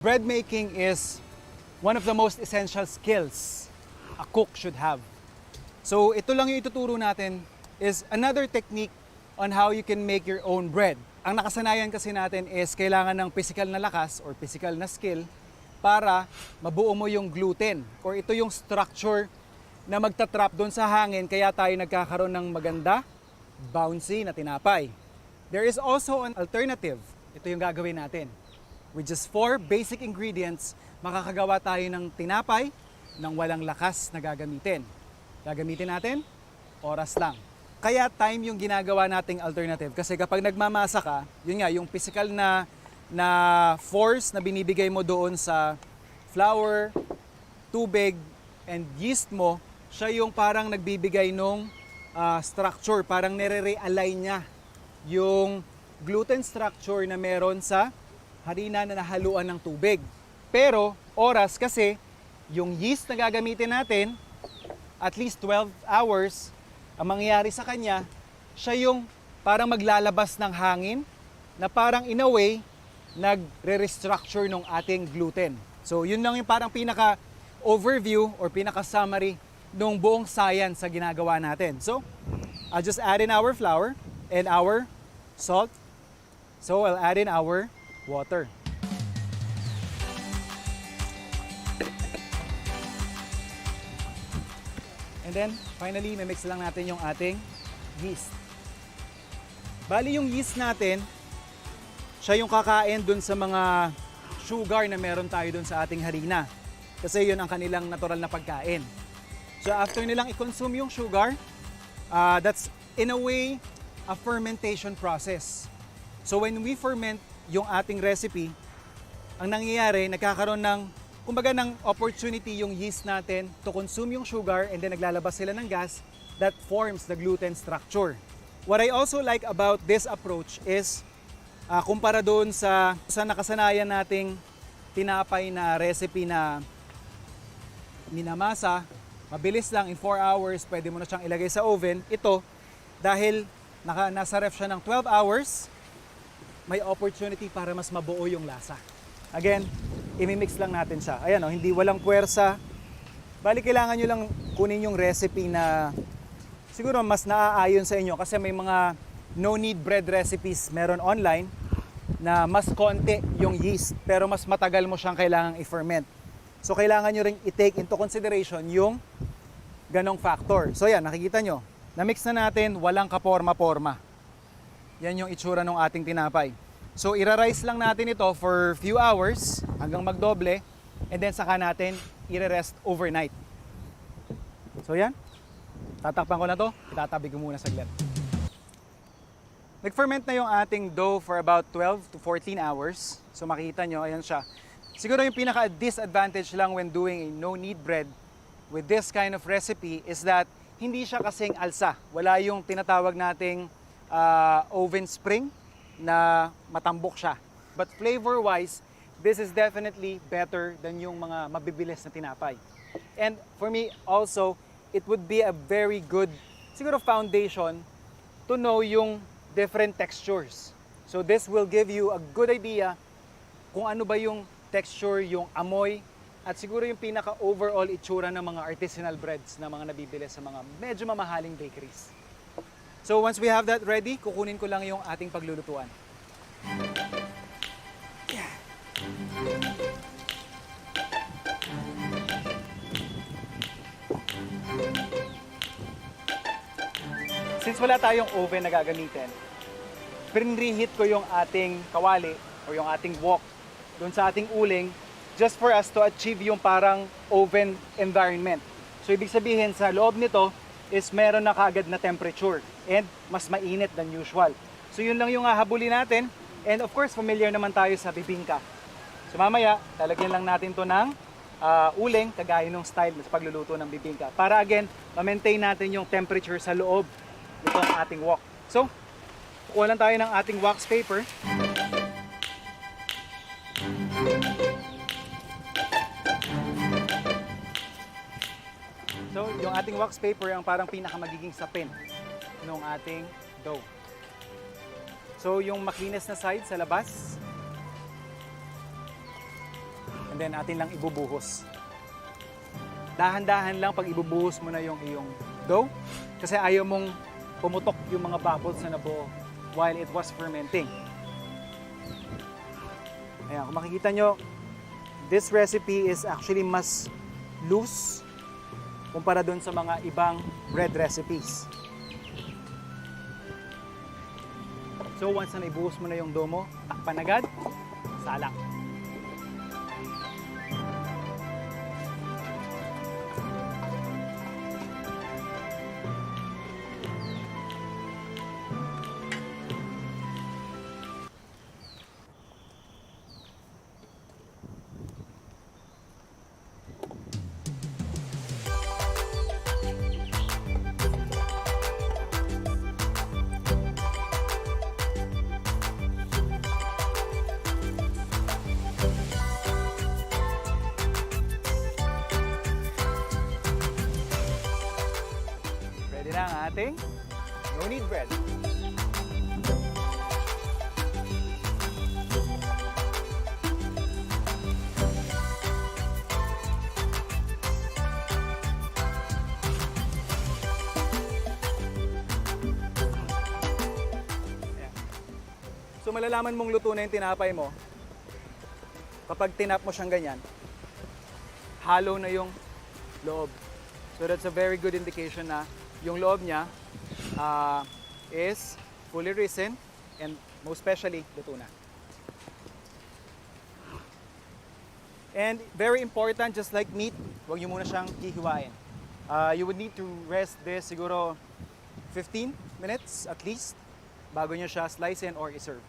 Bread making is one of the most essential skills a cook should have. So ito lang yung ituturo natin is another technique on how you can make your own bread. Ang nakasanayan kasi natin is kailangan ng physical na lakas or physical na skill para mabuo mo yung gluten or ito yung structure na magtatrap doon sa hangin kaya tayo nagkakaroon ng maganda, bouncy na tinapay. There is also an alternative. Ito yung gagawin natin. With just 4 basic ingredients, makakagawa tayo ng tinapay ng walang lakas na gagamitin. Gagamitin natin, oras lang. Kaya time yung ginagawa nating alternative. Kasi kapag nagmamasa ka, yun nga, yung physical na force na binibigay mo doon sa flour, tubig, and yeast mo, siya yung parang nagbibigay nung structure, parang nire-realign niya yung gluten structure na meron sa harina na nahaluan ng tubig. Pero oras kasi, yung yeast na gagamitin natin, at least 12 hours, ang mangyayari sa kanya, siya yung parang maglalabas ng hangin na parang in a way, nagre-restructure ng ating gluten. So yun lang yung parang pinaka-overview or pinaka-summary ng buong science sa ginagawa natin. So, I'll just add in our flour and our salt. So I'll add in our water. And then, finally, mimix lang natin yung ating yeast. Bali yung yeast natin, siya yung kakain dun sa mga sugar na meron tayo dun sa ating harina. Kasi yun ang kanilang natural na pagkain. So after nilang i-consume yung sugar, that's in a way, a fermentation process. So when we ferment yung ating recipe, ang nangyayari, nagkakaroon ng, kumbaga ng opportunity yung yeast natin to consume yung sugar and then naglalabas sila ng gas that forms the gluten structure. What I also like about this approach is, kumpara doon sa nakasanayan nating tinapay na recipe na minamasa, mabilis lang, in 4 hours, pwede mo na siyang ilagay sa oven. Ito, dahil nasa ref siya ng 12 hours, may opportunity para mas mabuo yung lasa. Again, imimix lang natin siya. Ayan o, hindi walang puwersa. Bali, kailangan nyo lang kunin yung recipe na siguro mas naaayon sa inyo kasi may mga no-need bread recipes meron online na mas konti yung yeast pero mas matagal mo siyang kailangang i-ferment. So, kailangan nyo rin i-take into consideration yung ganong factor. So, yan, nakikita nyo. Na-mix na natin, walang kaporma-porma. Yan yung itsura ng ating tinapay. So, ira-rice lang natin ito for few hours hanggang magdoble and then saka natin i-rest overnight. So, yan. Tatakpan ko na to. Itatabi ko muna saglit. Nag-ferment na yung ating dough for about 12 to 14 hours. So, makikita nyo, ayan siya. Siguro yung pinaka-disadvantage lang when doing a no-knead bread with this kind of recipe is that hindi siya kasing alsa. Wala yung tinatawag nating oven spring na matambok siya. But flavor-wise, this is definitely better than yung mga mabibilis na tinapay. And for me also, it would be a very good siguro foundation to know yung different textures. So this will give you a good idea kung ano ba yung texture, yung amoy, at siguro yung pinaka-overall itsura ng mga artisanal breads na mga nabibili sa mga medyo mamahaling bakeries. So once we have that ready, kukunin ko lang yung ating paglulutuan. Yeah. Since wala tayong oven na gagamitin, pinreheat ko yung ating kawali o yung ating wok doon sa ating uling just for us to achieve yung parang oven environment. So ibig sabihin sa loob nito is meron na kagad na temperature and mas mainit than usual. So yun lang yung hahabulin natin and of course familiar naman tayo sa bibingka. So mamaya talagyan lang natin to ng uling kagaya ng style sa pagluluto ng bibingka para again ma-maintain natin yung temperature sa loob nitong ating wok. So kukuha lang tayo ng ating wax paper. So, yung ating wax paper ang parang pinakamagiging sapin ng ating dough. So, yung makinis na side sa labas, then atin lang ibubuhos. Dahan-dahan lang pag ibubuhos mo na yung iyong dough kasi ayaw mong pumutok yung mga bubbles na nabuo while it was fermenting. Ayan, kung makikita nyo, this recipe is actually mas loose kumpara dun sa mga ibang bread recipes. So once na ibuhos mo na yung dough mo, takpan agad, salang. Ready na ang ating no knead bread. Ayan. So malalaman mong luto na yung tinapay mo kapag tinap mo siyang ganyan, hollow na yung loob. So that's a very good indication na yung loob niya is fully risen and most especially luto na. And very important, just like meat, huwag niyo muna siyang hihiwain. You would need to rest this siguro 15 minutes at least bago niyo siya slice in or iserve.